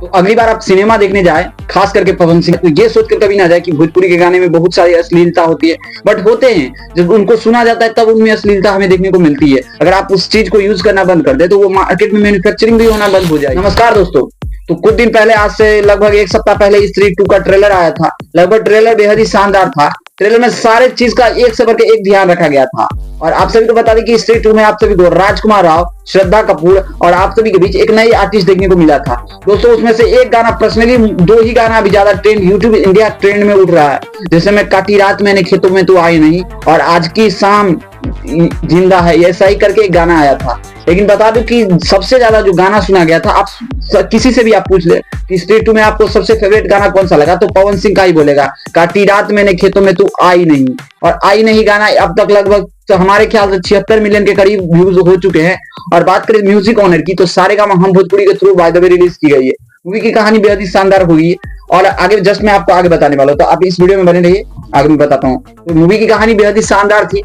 तो अगली बार आप सिनेमा देखने जाए, खास करके पवन सिंह, तो ये सोचकर कभी ना जाए कि भोजपुरी के गाने में बहुत सारी अश्लीलता होती है। बट होते हैं, जब उनको सुना जाता है तब उनमें अश्लीलता हमें देखने को मिलती है। अगर आप उस चीज को यूज करना बंद कर दे तो वो मार्केट में मैन्युफैक्चरिंग भी होना बंद हो जाएगी। नमस्कार दोस्तों, तो कुछ दिन पहले, आज से लगभग एक सप्ताह पहले स्त्री 2 का ट्रेलर आया था। लगभग ट्रेलर बेहद ही शानदार था। ट्रेलर में सारे चीज का एक से बढ़ के एक ध्यान रखा गया था। और आप सभी को बता दें कि स्त्री 2 में आप सभी को राजकुमार राव, श्रद्धा कपूर और आप सभी के बीच एक नई आर्टिस्ट देखने को मिला था। दोस्तों, उसमें से एक गाना, पर्सनली 2 ही गाना अभी ज्यादा ट्रेंड, यूट्यूब इंडिया ट्रेंड में उठ रहा है, जैसे मैं काटी रात मैंने खेतों में तू आई नहीं और आज की शाम जिंदा है, ऐसा ही करके एक गाना आया था। लेकिन बता दूं कि सबसे ज्यादा जो गाना सुना गया था, आप किसी से भी आप पूछ ले कि स्त्री 2 में आपको सबसे फेवरेट गाना कौन सा लगा, तो पवन सिंह का ही बोलेगा, काटी रात मैंने खेतों में तू आई नहीं। और आई नहीं गाना अब तक लगभग, तो हमारे ख्याल से 76 मिलियन के करीब व्यूज हो चुके हैं। और बात करें म्यूजिक ऑनर की, तो सारेगामा हम भोजपुरी के through by the way release की गई है। मूवी की कहानी बेहद ही शानदार हुई और आगे जस्ट मैं आपको आगे बताने वाला हूँ, तो आप इस वीडियो में बने रहिए, आगे मैं बताता हूँ। तो मूवी की कहानी बेहद ही शानदार थी।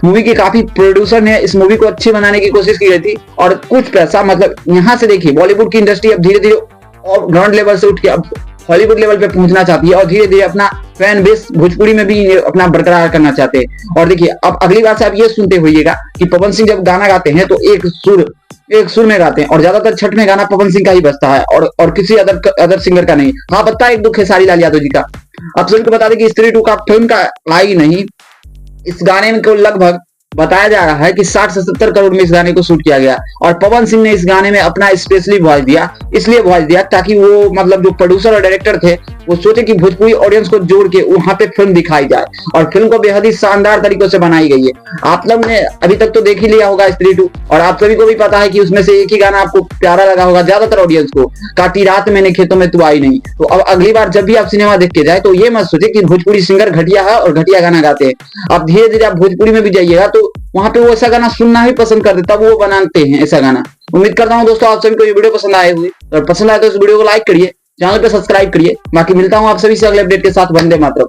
मूवी के काफी प्रोड्यूसर ने इस मूवी को अच्छी बनाने की कोशिश की गई थी और कुछ पैसा, मतलब यहाँ से देखिए, बॉलीवुड की इंडस्ट्री अब धीरे धीरे और ग्राउंड लेवल से उठ के अब हॉलीवुड लेवल पे पहुंचना चाहती है और धीरे धीरे अपना फैन बेस भोजपुरी में भी अपना बरकरार करना चाहते हैं। और देखिए, अब अगली बार से आप ये सुनते होइएगा कि पवन सिंह जब गाना गाते हैं तो एक सुर में गाते हैं और ज्यादातर छठ में गाना पवन सिंह का ही बजता है और किसी अदर सिंगर का नहीं। हाँ, पता है, एक दुख खेसारी लाल यादव जी का। आप सभी को बता दें कि स्त्री 2 का फिल्म का आई नहीं, इस गाने में को लगभग बताया जा रहा है कि 60 से 70 करोड़ में इस गाने को शूट किया गया। और पवन सिंह ने इस गाने में अपना स्पेशली वॉइस दिया, इसलिए वॉइस दिया ताकि वो, मतलब जो प्रोड्यूसर और डायरेक्टर थे, वो सोचे कि भोजपुरी ऑडियंस को जोड़ के वहां पे फिल्म दिखाई जाए और फिल्म को बेहद ही शानदार तरीकों से बनाई गई है। आप लोग ने अभी तक तो देख ही लिया होगा स्त्री 2, और आप सभी को भी पता है कि उसमें से एक ही गाना आपको प्यारा लगा होगा ज्यादातर ऑडियंस को, काटी रात मैंने खेतों में तू आई नहीं। तो अब अगली बार जब भी आप सिनेमा देख के जाए तो ये मत सोचे कि भोजपुरी सिंगर घटिया है और घटिया गाना गाते हैं। आप धीरे धीरे आप भोजपुरी में भी जाइएगा तो वहां पे वो ऐसा गाना सुनना ही पसंद करते, तब वो बनाते हैं ऐसा गाना। उम्मीद करता हूं दोस्तों आप सभी को ये वीडियो पसंद आए हुई, और पसंद आए तो इस वीडियो को लाइक करिए, चैनल पे सब्सक्राइब करिए। बाकी मिलता हूं आप सभी से अगले अपडेट के साथ। वंदे मातरम।